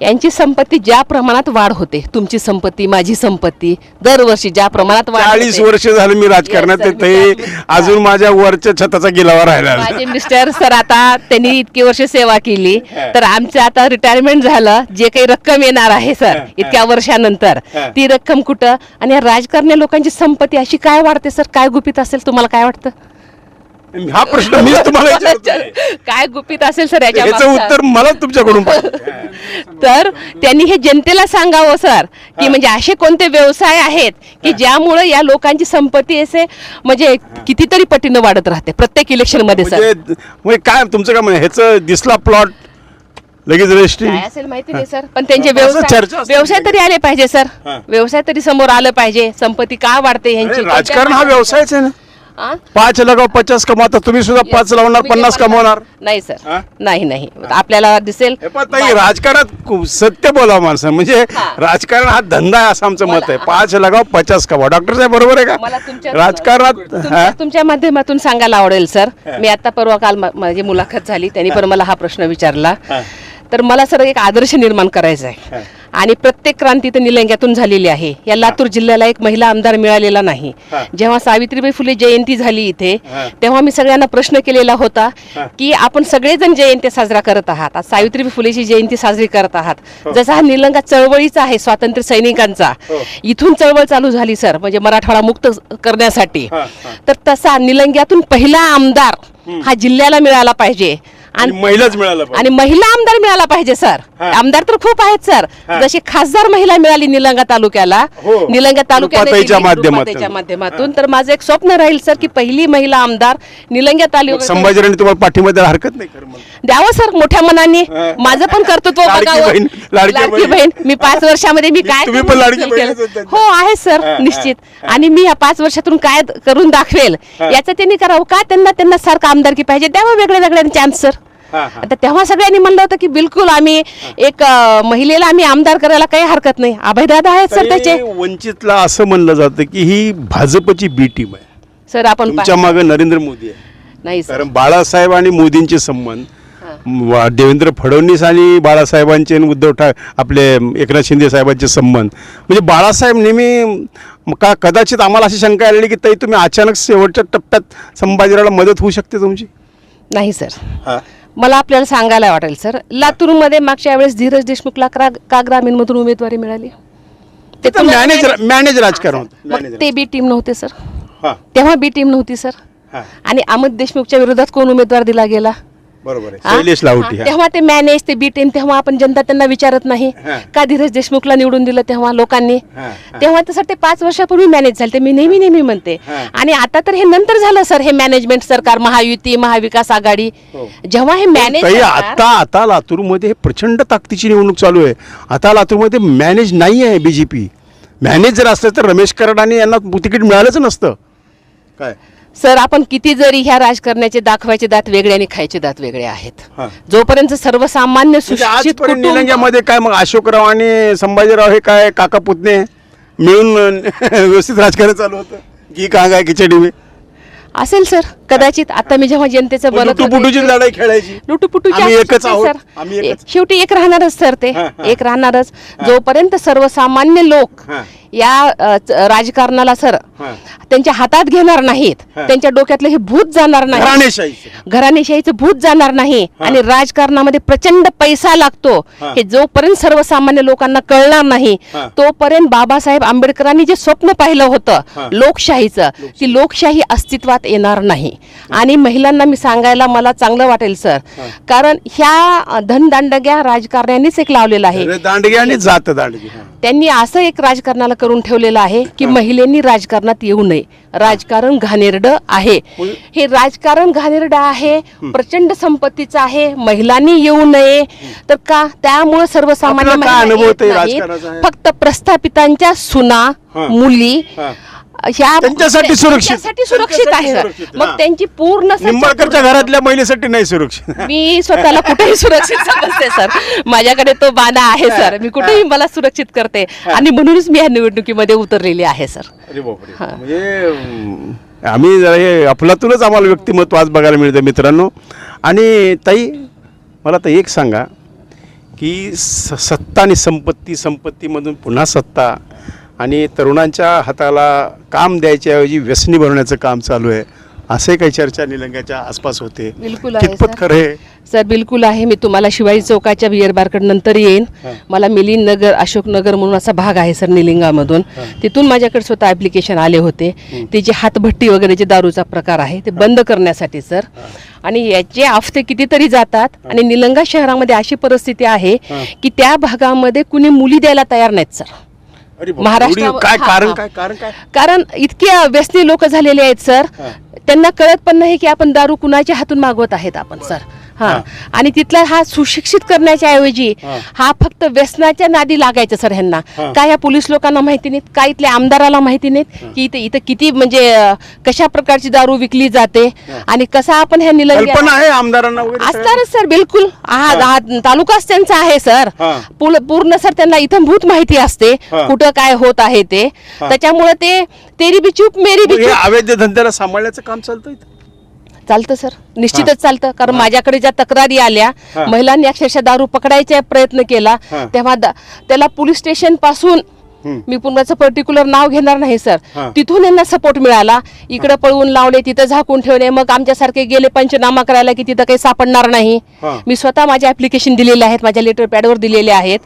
Speaker 3: यांची संपत्ती ज्या प्रमाणात वाढ होते, तुमची संपत्ती, माझी संपत्ती, दरवर्षी ज्या प्रमाणात वाढ
Speaker 2: 40
Speaker 3: होते.
Speaker 2: वर्ष झालं मी राजकारणात
Speaker 3: Yes, sir,
Speaker 2: ते
Speaker 3: मी
Speaker 2: अजून माझ्या वरच्या छताचा गिलावा राहिला
Speaker 3: माझे मिस्टर सर आता त्यांनी इतकी वर्ष सेवा केली, तर आमचं आता रिटायरमेंट झालं, जे काही रक्कम येणार आहे सर इतक्या वर्षानंतर, ती रक्कम कुठं, आणि या राजकारणी लोकांची संपत्ती अशी काय वाढते सर? काय गुपित असेल, तुम्हाला काय वाटतं?
Speaker 2: हा प्रश्न मी तुम्हाला विचारतोय.
Speaker 3: काय गुपित असेल सर याच्या
Speaker 2: याचं
Speaker 3: मागचं?
Speaker 2: उत्तर मला तुमच्याकडून पाहिजे.
Speaker 3: तर त्यांनी हे जनतेला सांगावं सर, की म्हणजे असे कोणते व्यवसाय आहेत की ज्यामुळे या लोकांची संपत्ती असे म्हणजे कितीतरी पटीनं वाढत राहते प्रत्येक इलेक्शन मध्ये सर.
Speaker 2: म्हणजे काय तुमचं काय म्हणजे ह्याचं दिसला प्लॉट लगेच रजिस्ट्री
Speaker 3: काय असेल माहिती नाही सर, पण त्यांचे
Speaker 2: असं
Speaker 3: व्यवसाय
Speaker 2: चर्चा असते.
Speaker 3: व्यवसाय तरी आले पाहिजे सर.
Speaker 2: हा.
Speaker 3: व्यवसाय तरी समोर आलं पाहिजे. संपत्ती का वाढते यांची?
Speaker 2: राजकारण हा व्यवसायच आहे ना.
Speaker 3: हा?
Speaker 2: 5 लगाव 50 कमावता, तुम्ही सुद्धा 5 लावणार, 50 कमवणार.
Speaker 3: नाही सर,
Speaker 2: हा?
Speaker 3: नाही आपल्याला दिसेल.
Speaker 2: हे पण ताई, राजकारणात सत्य बोला माणसं, म्हणजे
Speaker 3: हा.
Speaker 2: राजकारण हा धंदा आहे असं आमचं मत आहे.
Speaker 3: मला-
Speaker 2: 5 लगाव 50 कमाव. डॉक्टर साहेब बरोबर आहे
Speaker 3: मला
Speaker 2: का? राजकारणात हा?
Speaker 3: तुमच्या माध्यमातून सांगायला आवडेल सर. मी आता परवा काल माझी मुलाखत झाली, त्यांनी पण मला हा प्रश्न विचारला. तर मला सर एक आदर्श निर्माण करायचा आहे, आणि प्रत्येक क्रांती तर निलंग्यातून झालेली आहे. या लातूर जिल्ह्याला एक महिला आमदार मिळालेला नाही. जेव्हा सावित्रीबाई फुले जयंती झाली इथे, तेव्हा मी सगळ्यांना प्रश्न केलेला होता की आपण सगळेजण जयंती साजरा करत आहात, आज सावित्रीबाई फुलेची जयंती साजरी करत आहात. जसा हा निलंगा चळवळीचा आहे, स्वातंत्र्य सैनिकांचा, इथून चळवळ चालू झाली सर, म्हणजे मराठवाडा मुक्त करण्यासाठी. तर तसा निलंग्यातून पहिला आमदार हा जिल्ह्याला मिळाला पाहिजे,
Speaker 2: आणि महिलाच मिळाला पाहिजे.
Speaker 3: आणि महिला आमदार मिळाला पाहिजे सर. आमदार तर खूप आहेत सर, जशी खासदार महिला मिळाली निलंगा तालुक्याला,
Speaker 2: हो.
Speaker 3: निलंगा
Speaker 2: रुपाताईच्या माध्यमातून.
Speaker 3: तालुक्याच्या माध्यमातून, तर माझं एक स्वप्न राहील सर की पहिली महिला आमदार निलंगा तालुक्यात
Speaker 2: संभाजीराणी तुम्हाला पाठिंबा द्यायला हरकत नाही खरं म्हणजे.
Speaker 3: द्यावं सर मोठ्या मनाने. माझं पण कर्तृत्व
Speaker 2: लाडकी
Speaker 3: बघावं.
Speaker 2: बहीण, लाडकी
Speaker 3: लाडकी
Speaker 2: बहीण.
Speaker 3: बहीण. मी 5 वर्षामध्ये मी काय
Speaker 2: तुम्ही पण
Speaker 3: करून
Speaker 2: लाडकी
Speaker 3: केलं?
Speaker 2: बहीणच होत्या.
Speaker 3: हो आहे सर, निश्चित. आणि मी या 5 वर्षातून काय करून दाखवेल याचं त्यांनी करावं का? त्यांना सारखं आमदारकी पाहिजे, द्यावं वेगळ्या वेगळ्या चान्स सर. आता तेव्हा सगळ्यांनी म्हणलं होतं की बिलकुल आम्ही एक महिलेला आम्ही आमदार करायला काही हरकत नाही. अभयदादा आहेत सर त्याचे.
Speaker 2: तरी वंचितला असं म्हणलं जातं की ही भाजपची बी टीम आहे,
Speaker 3: सर आपण
Speaker 2: तुमच्या मागे नरेंद्र मोदी आहे.
Speaker 3: नाही सर,
Speaker 2: कारण बाळासाहेब आणि मोदींचे संबंध, देवेंद्र फडणवीस आणि बाळासाहेबांचे आणि आपले एकनाथ शिंदे साहेबांचे संबंध, म्हणजे बाळासाहेब नेहमी कदाचित आम्हाला अशी शंका आलेली की ताई तुम्ही अचानक शेवटच्या टप्प्यात संभाजीरावला मदत होऊ शकते तुमची.
Speaker 3: नाही सर. मला आपल्याला सांगायला वाटेल सर, लातूरमध्ये मागच्या वेळेस धीरज देशमुखला का ग्रामीणमधून उमेदवारी मिळाली? ते
Speaker 2: मॅनेज राजकारण होतं.
Speaker 3: मग ते बी टीम नव्हते सर,
Speaker 2: हा,
Speaker 3: तेव्हा बी टीम नव्हती सर. आणि अमित देशमुखच्या विरोधात कोण उमेदवार दिला गेला?
Speaker 2: बरोबर आहे,
Speaker 3: हा?
Speaker 2: शैलेश लाहोटी.
Speaker 3: हा, तेव्हा ते मॅनेज, ते बी टीम, तेव्हा आपण जनता त्यांना विचारत नाही का धीरज देशमुखला निवडून दिलं तेव्हा लोकांनी? तेव्हा तर सर ते 5 वर्षापूर्वी मॅनेज झाले, ते मी नेहमी म्हणते. आणि आता तर हे नंतर झालं सर, हे मॅनेजमेंट सरकार, महायुती, महाविकास आघाडी, जेव्हा हे मॅनेज
Speaker 2: ताई, आता लातूरमध्ये प्रचंड ताकदीची निवडणूक चालू आहे. आता लातूरमध्ये मॅनेज नाही आहे बीजेपी. मॅनेज जर असतं तर रमेश कराड यांना तिकीट मिळालंच नसतं. काय
Speaker 3: सर, आपण किती जरी ह्या राजकारण्याचे दाखवायचे दात वेगळे आणि खायचे दात वेगळे आहेत, जोपर्यंत सर्वसामान्य
Speaker 2: म्हणजे
Speaker 3: सुशिक्षित
Speaker 2: आजपर्यंत
Speaker 3: कुटुंब,
Speaker 2: निलंग्यामध्ये काय मग अशोकराव आणि संभाजीराव हे काय काका पुतणे मिळून व्यवस्थित राजकारण चालू होतं की काय खिचडी मी
Speaker 3: असेल सर कदाचित. आता मी जेव्हा जनतेचं बोलत
Speaker 2: लुटूपुटूची लढाई खेळायची.
Speaker 3: लुटूपुटूची
Speaker 2: आम्ही
Speaker 3: असते
Speaker 2: एकच आहोत.
Speaker 3: सर.
Speaker 2: आम्ही एकच.
Speaker 3: शेवटी एक राहणारच सर, ते एक राहणारच. जोपर्यंत सर्वसामान्य लोक या राजकारणाला सर त्यांच्या हातात घेणार नाहीत, त्यांच्या डोक्यातलं हे भूत जाणार नाही, घराणेशाहीचं भूत जाणार नाही, आणि राजकारणामध्ये प्रचंड पैसा लागतो हे जोपर्यंत सर्वसामान्य लोकांना कळणार नाही, तोपर्यंत बाबासाहेब आंबेडकरांनी जे स्वप्न पाहिलं होतं लोकशाहीचं, ती लोकशाही अस्तित्वात येणार नाही. आणि महिलांना मी सांगायला मला चांगलं वाटेल सर, कारण ह्या धनदांडग्या राजकारण्यांनीच एक लावलेलं आहे,
Speaker 2: दांडगी आणि जात दांडगी.
Speaker 3: त्यांनी असं एक राजकारणाला करून ठेवलेलं आहे की महिलांनी राजकारणात येऊ नये. राजकारण घाणेरडं आहे, हे राजकारण घाणेरडं आहे, प्रचंड संपत्तीचं आहे, महिलांनी येऊ नये. तर का? त्यामुळे सर्वसामान्य महिला येत नाहीत. फक्त प्रस्थापितांच्या सुना, मुली ह्या
Speaker 2: त्यांच्यासाठी
Speaker 3: सुरक्षित आहे. मग त्यांची पूर्ण
Speaker 2: निंबाळकरच्या घरातल्या महिलेसाठी नाही सुरक्षित.
Speaker 3: मी स्वतःला कुठेही सुरक्षित समजते सर, माझ्याकडे तो बाणा आहे सर, मी कुठेही मला सुरक्षित करते, आणि म्हणूनच मी या निवडणुकीमध्ये उतरलेली आहे सर.
Speaker 2: म्हणजे आम्ही जरा हे अफलातूनच आम्हाला व्यक्तिमत्व आज बघायला मिळतं मित्रांनो. आणि ताई, मला तर एक सांगा, की सत्ता आणि संपत्तीमधून पुन्हा सत्ता आणि तरुणांच्या हाताला काम द्यायच्याऐवजी व्यसनी बनवण्याचं काम चालू आहे, असे काही चर्चा निलंग्याच्या आसपास होते.
Speaker 3: बिलकुल आहे
Speaker 2: कितपत
Speaker 3: सर.
Speaker 2: खरं आहे?
Speaker 3: सर बिलकुल आहे. मी तुम्हाला शिवाजी चौकाच्या बिअर बारकडे नंतर येईन. मला मिलिंद नगर, अशोक नगर म्हणून असा भाग आहे सर निलिंगामधून. तिथून माझ्याकडे स्वतः ॲप्लिकेशन आले होते. ते जे हातभट्टी वगैरे जे दारूचा प्रकार आहे ते बंद करण्यासाठी सर. आणि याचे हफ्ते कितीतरी जातात आणि निलंगा शहरामध्ये अशी परिस्थिती आहे की त्या भागामध्ये कुणी मुली द्यायला तयार नाहीत सर.
Speaker 2: अरे बापरे,
Speaker 3: महाराष्ट्रावर-
Speaker 2: काय
Speaker 3: हा,
Speaker 2: कारण
Speaker 3: हा.
Speaker 2: काय कारण काय?
Speaker 3: कारण इतके व्यसनी लोक झालेले आहेत सर. त्यांना कळत पण नाही की आपण दारू कुणाच्या हातून मागवत आहेत आपण सर. हा. आणि तिथला हा सुशिक्षित करण्याच्या ऐवजी हा फक्त व्यसनाच्या नादी लागायचं सर ह्यांना. काय या पोलीस लोकांना माहिती नाहीत, काय इथल्या आमदाराला माहिती नाहीत की इथं किती म्हणजे कशा प्रकारची दारू विकली जाते आणि कसा आपण ह्या
Speaker 2: कल्पना आहे आमदारांना वगैरे सगळ्यांना?
Speaker 3: असणारच सर. बिलकुल हा तालुकाच त्यांचा आहे सर. पूर्ण सर त्यांना इथंभूत माहिती असते कुठं काय होत आहे ते. त्याच्यामुळे ते तेरी बी चूप मेरी बी
Speaker 2: मग हे
Speaker 3: चूप
Speaker 2: अवैध धंद्याला सांभाळण्याचं काम चालतं इथं?
Speaker 3: चालतं सर. निश्चितच चालतं. कारण माझ्याकडे ज्या तक्रारी आल्या, महिलांनी अक्षरशः दारू पकडायचा प्रयत्न केला, तेव्हा त्याला पोलीस स्टेशन पासून मी पुण्याचं पर्टिक्युलर नाव घेणार नाही सर, तिथून यांना सपोर्ट मिळाला. इकडे पळवून लावले, तिथं झाकून ठेवले. मग आमच्यासारखे गेले पंचनामा करायला की तिथं काही सापडणार नाही. मी स्वतः माझे ऍप्लिकेशन दिलेले आहेत, माझ्या लेटर पॅडवर दिलेले आहेत.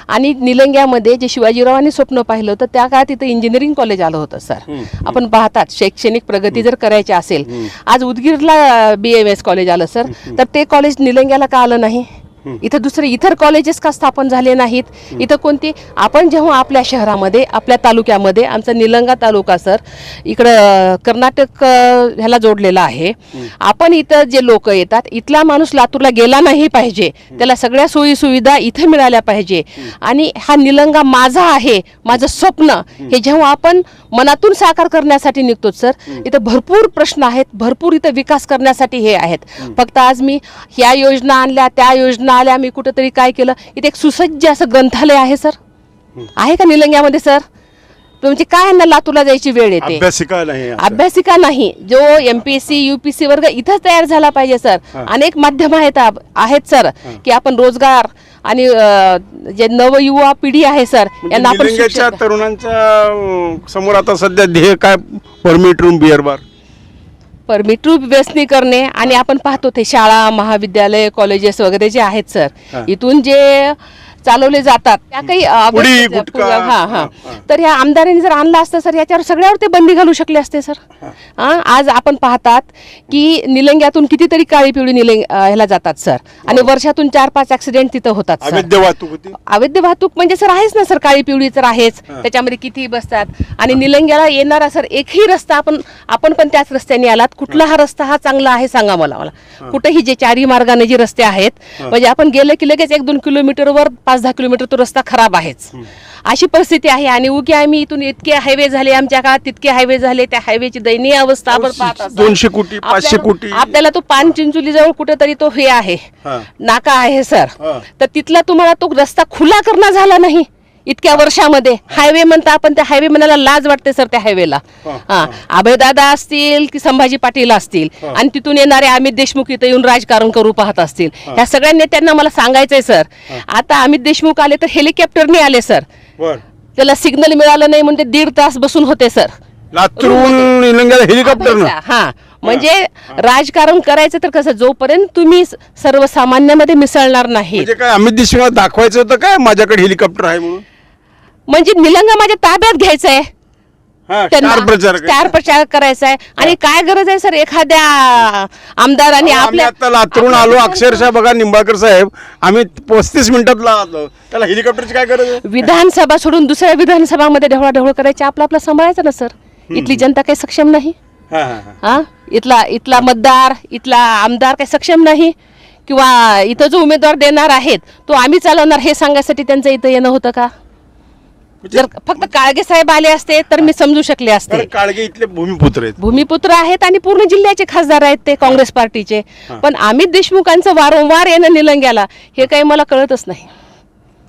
Speaker 3: आणि निलंग्यामध्ये जे शिवाजीरावांनी स्वप्न पाहिलं होतं त्या काळात तिथं इंजिनिअरिंग कॉलेज आलं होतं सर. आपण पाहतात शैक्षणिक प्रगती जर करायची असेल, आज उदगीरला BMS कॉलेज आलं सर, तर ते कॉलेज निलंग्याला का आलं नाही? इथं दुसरे इतर कॉलेजेस का स्थापन झाले नाहीत? इथं कोणती? आपण जेव्हा आपल्या शहरामध्ये, आपल्या तालुक्यामध्ये, आमचा निलंगा तालुका सर इकडं कर्नाटक ह्याला जोडलेला आहे. आपण इथं जे लोक येतात, इथला माणूस लातूरला गेला नाही पाहिजे, त्याला सगळ्या सोयी सुविधा इथं मिळाल्या पाहिजे. आणि हा निलंगा माझा आहे, माझं स्वप्न, हे जेव्हा आपण मनातून साकार करण्यासाठी निघतो सर, इथं भरपूर प्रश्न आहेत, भरपूर इथं विकास करण्यासाठी हे आहेत. फक्त आज मी ह्या योजना आणल्या, त्या योजना आल्या, मी कुठंतरी काय केलं. इथे एक सुसज्ज असं ग्रंथालय आहे सर, आहे का निलंग्यामध्ये सर? म्हणजे काय यांना लातूरला जायची वेळ येते?
Speaker 2: अभ्यासिका नाही असं.
Speaker 3: अभ्यासिका नाही. जो MPSC UPSC वर्ग इथंच तयार झाला पाहिजे सर. अनेक माध्यम आहेत सर की आपण रोजगार आणि जे नवयुवा पिढी आहे सर यांना आपण
Speaker 2: निलंग्याच्या तरुणांच्या समोर आता सध्या ध्येय काय? Permit room, beer bar,
Speaker 3: permit व्यसनी करणे. आणि आपण पाहतो ते शाळा, महाविद्यालय, कॉलेजेस वगैरे जे आहेत सर, इथून जे चालवले जातात त्या काही
Speaker 2: पुडी, गुटखा.
Speaker 3: तर ह्या आमदारांनी जर आणलं असतं सर, याच्यावर सगळ्यावर ते बंदी घालू शकले असते सर. आज आपण पाहतात की निलंग्यातून कितीतरी काळी पिवळी ह्याला जातात सर, आणि वर्षातून 4-5 ऍक्सिडेंट तिथं होतात सर.
Speaker 2: अवैध वाहतूक होती.
Speaker 3: अवैध वाहतूक म्हणजे सर आहेच ना सर, काळी पिवळी तर आहेच, त्याच्यामध्ये किती बसतात. आणि निलंग्याला येणारा सर एकही रस्ता आपण पण त्याच रस्त्याने आलात, कुठला हा रस्ता हा चांगला आहे सांगा मला. कुठेही जे चारी मार्गाने जे रस्ते आहेत, म्हणजे आपण गेलं की लगेच 1-2 किलोमीटरवर 5-10 किलोमीटर तो रस्ता खराब आहेच, अशी परिस्थिती आहे. आणि उगी आम्ही इथून इतके हायवे झाले, आमच्या काळात तितके हायवे झाले, त्या हायवेची दयनीय अवस्था आपण पाहत असतो.
Speaker 2: 200 कोटी, 500 कोटी.
Speaker 3: आपल्याला तो पानचिंचोली जवळ कुठेतरी तो हे आहे, नाका आहे सर, तर तिथला तुम्हाला तो रस्ता खुला करणं झाला नाही इतक्या वर्षामध्ये. हायवे म्हणता आपण, त्या हायवे म्हणायला लाज वाटते सर त्या हायवेला. अभयदादा असतील की संभाजी पाटील असतील, आणि तिथून येणारे अमित देशमुख इथं येऊन राजकारण करू पाहत असतील. ह्या सगळ्या नेत्यांना मला सांगायचंय सर, आता अमित देशमुख आले तर हेलिकॉप्टरने आले सर. त्याला सिग्नल मिळालं नाही म्हणजे 1.5 तास बसून होते सर
Speaker 2: लातूरून निलंग्याला हेलिकॉप्टर.
Speaker 3: हा, म्हणजे राजकारण करायचं तर कसं, जोपर्यंत तुम्ही सर्वसामान्यामध्ये मिसळणार नाही.
Speaker 2: म्हणजे काय अमित देशमुख दाखवायचं होतं काय माझ्याकडे हेलिकॉप्टर आहे म्हणून?
Speaker 3: म्हणजे निलंगा माझ्या ताब्यात घ्यायचंय,
Speaker 2: स्टार
Speaker 3: प्रचार करायचा आहे. आणि काय गरज आहे सर एखाद्या आमदारांनी
Speaker 2: आपल्या आता लातूरून आलो, अक्षरशः बघा निंबाळकर साहेब, आम्ही 35 मिनिटात आलो, त्याला हेलिकॉप्टरची काय गरज आहे?
Speaker 3: विधानसभा सोडून दुसऱ्या विधानसभामध्ये ढवळाढवळ करायची, आपलं सांभाळायचं ना सर. इथली जनता काही सक्षम नाही. इथला मतदार, इथला आमदार काही सक्षम नाही, किंवा इथं जो उमेदवार देणार आहेत तो आम्ही चालवणार हे सांगायसाठी त्यांचं इथं येणं होतं का? जर फक्त काळगे साहेब आले असते तर मी समजू शकले असते.
Speaker 2: काळगे इथले भूमिपुत्र आहेत,
Speaker 3: भूमिपुत्र आहेत आणि पूर्ण जिल्ह्याचे खासदार आहेत ते काँग्रेस पार्टीचे. पण अमित देशमुखांचं वारंवार येणं निलंग्याला हे काही मला कळतच नाही.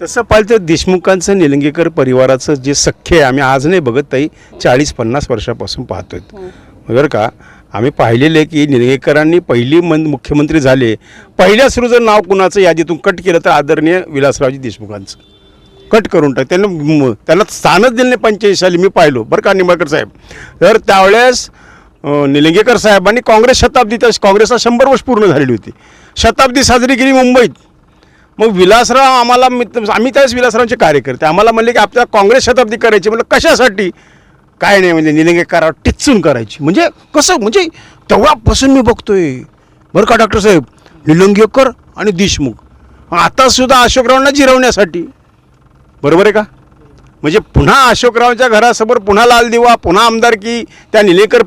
Speaker 2: तसं पाहिलं तर देशमुखांचं निलंगेकर परिवाराचं जे सख्य आहे, आम्ही आज नाही बघत ताई, 40-50 वर्षापासून पाहतोय बरं का. आम्ही पाहिलेले की निलंगेकरांनी पहिली मुख्यमंत्री झाले, पहिल्या सुरू जर नाव कुणाचं यादीतून कट केलं तर आदरणीय विलासरावजी देशमुखांचं कट करून टाक. त्यांना स्थानच दिले नाही 85 साली. मी पाहिलो बरं का निंबाळकर साहेब. तर त्यावेळेस निलंगेकर साहेबांनी काँग्रेस शताब्दी, काँग्रेसला 100 वर्ष पूर्ण झालेली होती, शताब्दी साजरी केली मुंबईत. मग विलासराव आम्हाला आम्ही त्यावेळेस विलासरावांचे कार्यकर्ते, आम्हाला म्हणले की आपल्याला काँग्रेस शताब्दी करायची. म्हणलं कशासाठी? काय नाही म्हणजे निलंगेकरावर टिचून करायची. म्हणजे कसं, म्हणजे तेव्हापासून मी बघतोय बरं का डॉक्टर साहेब, निलंगेकर आणि देशमुख आतासुद्धा अशोकरावांना जिरवण्यासाठी. बरोबर आहे का? म्हणजे पुन्हा अशोकरावांच्या घरासमोर पुन्हा लाल दिवा, पुन्हा आमदारकी. त्या निलंगेकर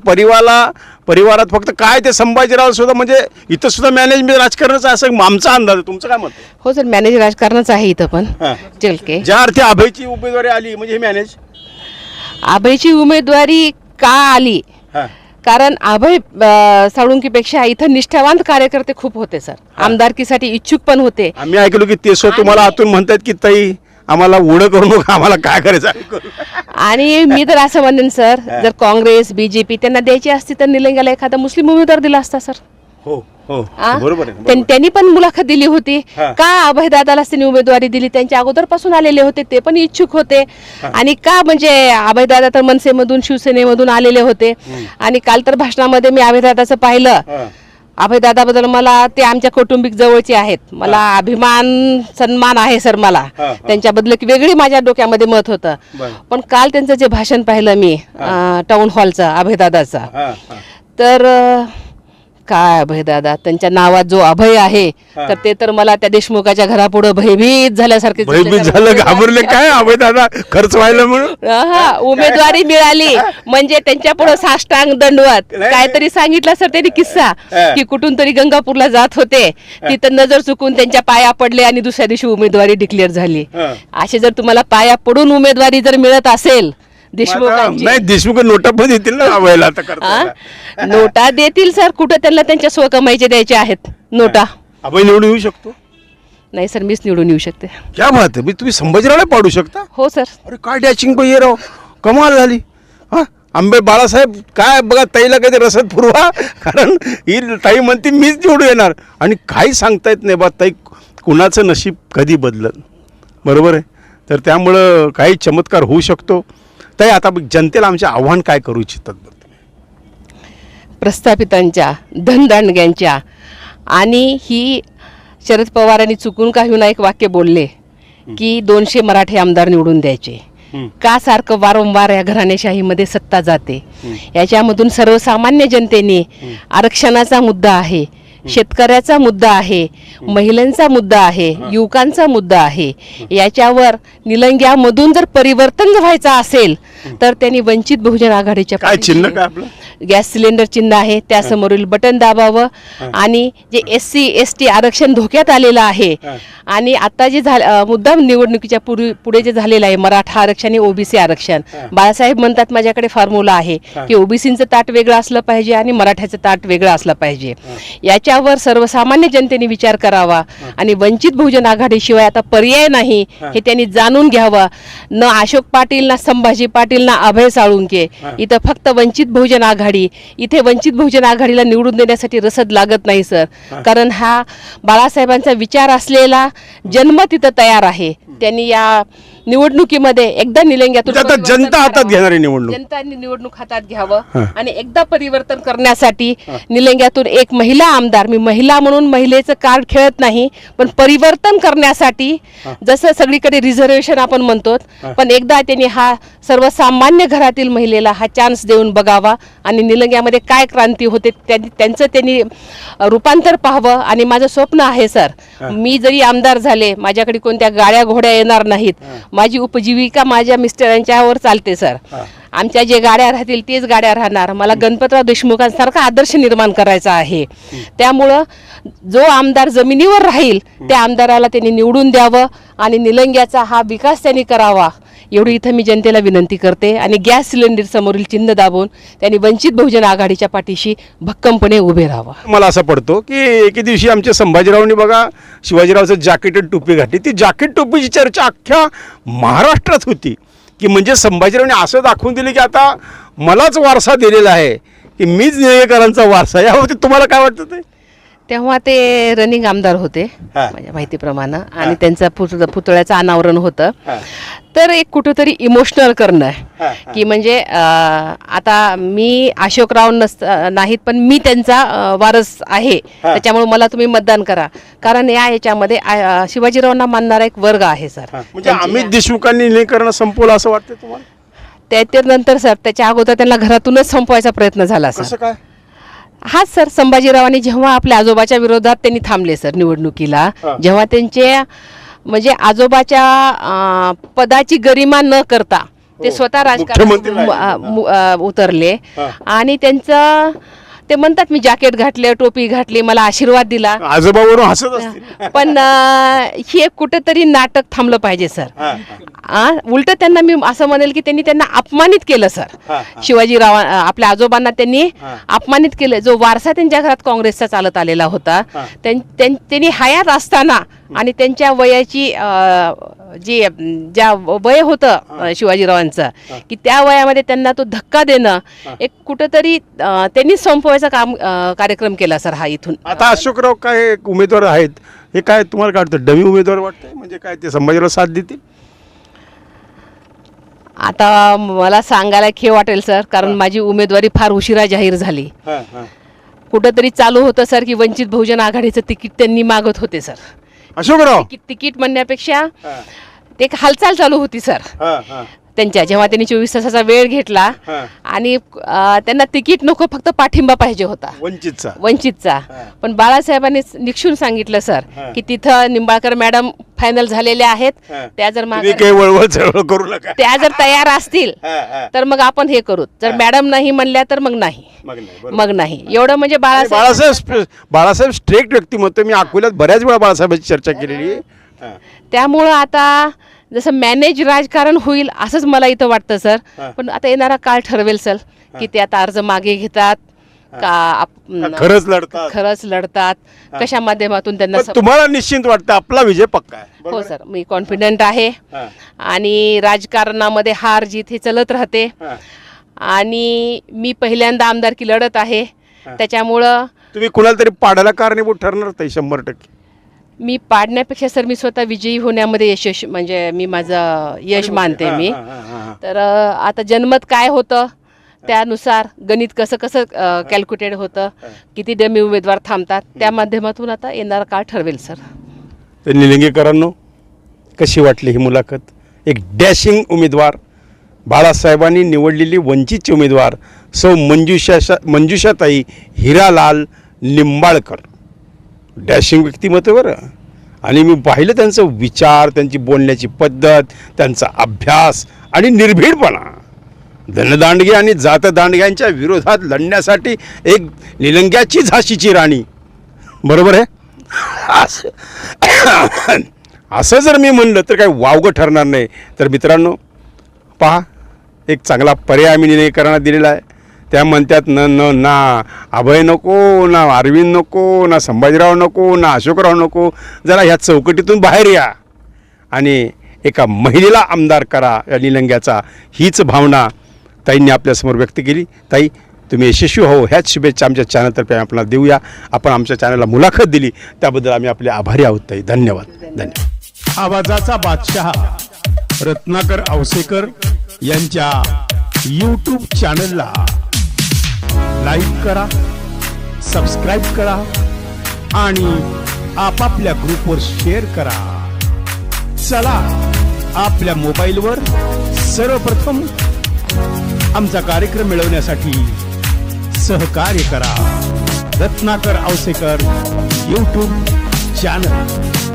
Speaker 2: परिवारात फक्त काय ते संभाजीराव सुद्धा, म्हणजे इथं सुद्धा मॅनेजमेंट राजकारणाचं असं आमचा अंदाज आहे. तुमचं काय मत आहे?
Speaker 3: हो सर, मॅनेज राजकारणच आहे इथं पण.
Speaker 2: हां.
Speaker 3: चलके
Speaker 2: ज्या अर्थी अभयची उमेदवारी आली म्हणजे हे मॅनेज.
Speaker 3: अभयची उमेदवारी का आली?
Speaker 2: हां.
Speaker 3: कारण अभय साळुंकीपेक्षा इथं निष्ठावंत कार्यकर्ते खूप होते सर, आमदारकीसाठी इच्छुक पण होते.
Speaker 2: आम्ही ऐकलो की ते स्वतः तुम्हाला आतून म्हणतात की ताई आम्हाला उडं करू नका, आम्हाला काय करायचं आम्ही करू.
Speaker 3: आणि मी तर असं म्हणेन सर, जर काँग्रेस बीजेपी त्यांना द्यायची असती तर निलंग्याला एखादा मुस्लिम उमेदवार दिला असता सर.
Speaker 2: हो हो
Speaker 3: आ?
Speaker 2: बरोबर आहे.
Speaker 3: त्यांनी पण मुलाखत दिली होती.
Speaker 2: हा.
Speaker 3: का अभयदादालाच त्यांनी उमेदवारी दिली? त्यांच्या अगोदरपासून आलेले होते, ते पण इच्छुक होते. आणि का म्हणजे अभयदादा तर मनसेमधून शिवसेनेमधून आलेले होते. आणि काल तर भाषणामध्ये मी अभयदादाचं पाहिलं. अभयदादाबद्दल मला, ते आमच्या कौटुंबिक जवळचे आहेत, मला अभिमान सन्मान आहे सर मला त्यांच्याबद्दल. एक वेगळी माझ्या डोक्यामध्ये मत होतं. पण काल त्यांचं जे भाषण पाहिलं मी टाउन हॉलचं अभयदादाचं, तर काय अभयदादा, त्यांच्या नावात जो अभय आहे तर ते तर मला त्या देशमुखाच्या घरापुढे भयभीत झाल्यासारखे
Speaker 2: भयभीत झालं, घाबरले काय अभय दादा खर्च व्हायला म्हणून.
Speaker 3: उमेदवारी मिळाली म्हणजे त्यांच्या पुढे साष्टांग दंडवत काहीतरी सांगितलं सर त्यांनी किस्सा, की कुठून तरी गंगापूरला जात होते, तिथं नजर चुकून त्यांच्या पाया पडले आणि दुसऱ्या दिवशी उमेदवारी डिक्लेअर झाली. असे जर तुम्हाला पाया पडून उमेदवारी जर मिळत असेल देशमुखांची,
Speaker 2: नाही देशमुख नोटा पण देतील ना अभयला आता करता.
Speaker 3: नोटा देतील सर, कुठं त्यांना त्यांच्या स्वकमाईचे द्यायचे आहेत नोटा.
Speaker 2: अभय निवडून येऊ शकतो?
Speaker 3: नाही सर, मीच निवडून येऊ शकते.
Speaker 2: क्या बात आहे, तुम्ही संभाजीरावला पाडू शकता?
Speaker 3: हो सर.
Speaker 2: अरे काय डॅचिंग पण ये राव, कमाल झाली. हा आंबे बाळासाहेब काय बघा, ताईला कधी रसद पुरवा, कारण ही ताई म्हणते मीच निवडून येणार. आणि काही सांगता येत नाही बा ताई, कुणाचं नशीब कधी बदलत. बरोबर आहे. तर त्यामुळं काही चमत्कार होऊ शकतो. ताई आता जनतेला आमचे आव्हान काय करू इच्छितात?
Speaker 3: प्रस्थापितांच्या, धनदांडग्यांच्या, आणि ही शरद पवारांनी चुकून का होईना एक वाक्य बोलले की 200 मराठी आमदार निवडून द्यायचे. का सारखं वारंवार या घराणेशाहीमध्ये सत्ता जाते? याच्यामधून सर्वसामान्य जनतेने, आरक्षणाचा मुद्दा आहे, शेतकऱ्याचा मुद्दा आहे, महिलांचा मुद्दा आहे, युवकांचा मुद्दा आहे, याच्यावर निलंग्यामधून जर परिवर्तन व्हायचं असेल तर त्यांनी वंचित बहुजन आघाडीच्या
Speaker 2: काय चिन्ह काय आपलं?
Speaker 3: गॅस सिलेंडर चिन्ह आहे, त्यासमोरील बटन दाबावं. आणि जे SC ST आरक्षण धोक्यात आलेलं आहे, आणि आता जे मुद्दाम निवडणुकीच्या पुढे जे झालेलं आहे मराठा आरक्षण आणि OBC आरक्षण, बाळासाहेब म्हणतात माझ्याकडे फॉर्म्युला आहे की OBCचं ताट वेगळं असलं पाहिजे आणि मराठ्याचं ताट वेगळं असलं पाहिजे. याच्यावर सर्वसामान्य जनतेने विचार करावा. आणि वंचित बहुजन आघाडीशिवाय आता पर्याय नाही हे त्यांनी जाणून घ्यावं. न अशोक पाटील, ना संभाजी पाटील, ना अभय साळुंके, इथं फक्त वंचित बहुजन आघाडी. इथे वंचित बहुजन आघाडीला निवडून देण्यासाठी रसद लागत नाही सर, कारण हा बाळासाहेबांचा विचार असलेला जन्म तिथं तयार आहे. त्यांनी या निवडणुकीमध्ये एकदा निलंग्यातून
Speaker 2: जनता हातात घेणारी निवडणूक,
Speaker 3: जनतांनी निवडणूक हातात घ्यावं आणि एकदा परिवर्तन करण्यासाठी निलंग्यातून एक महिला आमदार, मी महिला म्हणून महिलेचं कार्ड खेळत नाही, पण परिवर्तन करण्यासाठी जसं सगळीकडे रिझर्वेशन आपण म्हणतो, पण एकदा त्यांनी हा सर्वसामान्य घरातील महिलेला हा चान्स देऊन बघावा आणि निलंग्यामध्ये काय क्रांती होते त्यांचं त्यांनी रूपांतर पाहावं. आणि माझं स्वप्न आहे सर, मी जरी आमदार झाले, माझ्याकडे कोणत्या गाड्या घोड्या येणार नाहीत, माझी उपजीविका माझ्या मिस्टरांच्यावर चालते सर. आमच्या जे गाड्या राहतील तेच गाड्या राहणार. मला गणपतराव देशमुखांसारखा आदर्श निर्माण करायचा आहे. त्यामुळं जो आमदार जमिनीवर राहील त्या आमदाराला त्यांनी निवडून द्यावं आणि निलंग्याचा हा विकास त्यांनी करावा, एवढी इथं मी जनतेला विनंती करते. आणि गॅस सिलेंडर समोरील चिन्ह दाबून त्यांनी वंचित बहुजन आघाडीच्या पाठीशी भक्कमपणे उभे राहावं.
Speaker 2: मला असं पडतो की एके दिवशी आमच्या संभाजीरावनी बघा शिवाजीरावचं जॅकेट आणि टोपी घातली. ती जॅकेट टोपीची चर्चा अख्ख्या महाराष्ट्रात होती, की म्हणजे संभाजीरावने असं दाखवून दिले की आता मलाच वारसा दिलेला आहे, की मीच निलंगेकरांचा वारसा, याबाबतीत तुम्हाला काय वाटतं ते?
Speaker 3: तेव्हा ते रनिंग आमदार होते
Speaker 2: हा.
Speaker 3: माझ्या माहितीप्रमाणे, आणि त्यांचा पुतळ्याचं अनावरण होतं. तर एक कुठंतरी इमोशनल करणं की म्हणजे आता मी अशोकराव नाहीत, पण मी त्यांचा वारस आहे, त्याच्यामुळे मला तुम्ही मतदान करा. कारण याच्यामध्ये शिवाजीरावांना मानणारा एक वर्ग आहे सर.
Speaker 2: म्हणजे अमित देशमुखांनी निलंगेकरांना संपवलं असं वाटतं तुम्हाला?
Speaker 3: त्याच्यानंतर सर त्याच्या अगोदर त्यांना घरातूनच संपवायचा प्रयत्न झाला
Speaker 2: कसं
Speaker 3: सर.
Speaker 2: काय?
Speaker 3: हाच सर, संभाजीरावांनी जेव्हा आपल्या आजोबाच्या विरोधात त्यांनी थांबले सर निवडणुकीला, जेव्हा त्यांचे म्हणजे आजोबाच्या पदाची गरिमा न करता ते स्वतः
Speaker 2: मुख्यमंत्री
Speaker 3: राजकारणात उतरले, आणि त्यांचं ते म्हणतात मी जॅकेट घातले, टोपी घातली, मला आशीर्वाद दिला,
Speaker 2: आजोबावरून हसत असतील.
Speaker 3: पण हे कुठेतरी नाटक थांबलं पाहिजे सर. उलट त्यांना मी असं म्हणेल की त्यांनी त्यांना अपमानित केलं सर. शिवाजीराव आपल्या आजोबांना त्यांनी अपमानित केलं. जो वारसा त्यांच्या घरात काँग्रेसचा चालत आलेला होता, त्यांनी हयात असताना आणि त्यांच्या वयाची ज्या वय होतं शिवाजीरावांचं, की त्या वयामध्ये त्यांना तो धक्का देणं एक कुठंतरी त्यांनी संपवायचा कार्यक्रम केला सर हा इथून.
Speaker 2: आता अशोकराव काय उमेदवार आहेत, हे काय तुम्हाला काय वाटतं? डमी उमेदवार वाटतंय? म्हणजे काय ते संभाजीराव साथ देतील?
Speaker 3: आता मला सांगायला खेळ वाटेल सर, कारण माझी उमेदवारी फार उशिरा जाहीर झाली. कुठंतरी चालू होतं सर की वंचित बहुजन आघाडीचं तिकीट त्यांनी मागत होते सर.
Speaker 2: अशोकराव
Speaker 3: तिकीट म्हणण्यापेक्षा ते एक हालचाल चालू होती सर त्यांच्या, जेव्हा त्यांनी 24 तासाचा वेळ घेतला आणि त्यांना तिकीट नको, फक्त पाठिंबा पाहिजे होता वंचितचा. पण बाळासाहेबांनी निक्षून सांगितलं सर की तिथं निंबाळकर मॅडम फायनल झालेल्या आहेत, त्या जर
Speaker 2: करू नका,
Speaker 3: त्या जर तयार असतील तर मग आपण हे करू, जर मॅडम नाही म्हणल्या तर मग नाही. एवढं म्हणजे
Speaker 2: बाळासाहेब स्ट्रिक्ट व्यक्तिमत्व. मी अकोल्यात बऱ्याच वेळा बाळासाहेबांची चर्चा केलेली आहे.
Speaker 3: त्यामुळं आता जसं मॅनेज राजकारण होईल असंच मला इथं वाटतं सर. पण आता येणारा काळ ठरवेल सर की ते आता अर्ज मागे घेतात का खरंच लढतात, कशा माध्यमातून त्यांना.
Speaker 2: तुम्हाला निश्चित वाटतं आपला विजय पक्का आहे?
Speaker 3: हो सर, मी कॉन्फिडंट आहे. आणि राजकारणामध्ये हार जीत हे चलत राहते, आणि मी पहिल्यांदा आमदारकी लढत आहे, त्याच्यामुळं
Speaker 2: तुम्ही कुणाला तरी पाडायला कारणीभूत ठरणार ताई 100%?
Speaker 3: मी पाडण्यापेक्षा सर मी स्वतः विजयी होण्यामध्ये यश, म्हणजे मी माझं यश मानते मी. तर आता जनमत काय होतं त्यानुसार गणित कसं कॅल्क्युलेट होतं, किती डमी उमेदवार थांबतात, त्या माध्यमातून आता येणारा काळ ठरवेल सर.
Speaker 2: तर निलंगेकरांनो, कशी वाटली ही मुलाखत? एक डॅशिंग उमेदवार, बाळासाहेबांनी निवडलेली वंचितची उमेदवार सौ मंजुषाताई हिरालाल निंबाळकर. डॅशिंग व्यक्तिमत्व बरं. आणि मी पाहिलं त्यांचं विचार, त्यांची बोलण्याची पद्धत, त्यांचा अभ्यास आणि निर्भीडपणा. धनदांडगे आणि जातदांडग्यांच्या विरोधात लढण्यासाठी एक निलंग्याची झाशीची राणी, बरोबर आहे? असं जर मी म्हणलं तर काही वावगं ठरणार नाही. तर मित्रांनो पहा, एक चांगला पर्याय आम्ही निलंगेकरांना दिलेला आहे. त्या म्हणतात ना अभय नको, ना अरविंद नको, ना संभाजीराव नको, ना अशोकराव नको. जरा ह्या चौकटीतून बाहेर या आणि एका महिलेला आमदार करा या निलंग्याचा, हीच भावना ताईंनी आपल्यासमोर व्यक्त केली. ताई, तुम्ही यशस्वी हो ह्याच शुभेच्छा आमच्या चॅनलतर्फे आपल्याला देऊया. आपण आमच्या चॅनलला मुलाखत दिली त्याबद्दल आम्ही आपले आभारी आहोत ताई. धन्यवाद. आवाजाचा बादशाह रत्नाकर औसेकर यांच्या यूट्यूब चॅनलला लाईक करा, सबस्क्राईब करा आणि आपापल्या ग्रुपवर शेअर करा. चला, आपल्या मोबाईलवर सर्वप्रथम आमचा कार्यक्रम मिळवण्यासाठी सहकार्य करा. Ratnakar Ausekar YouTube channel.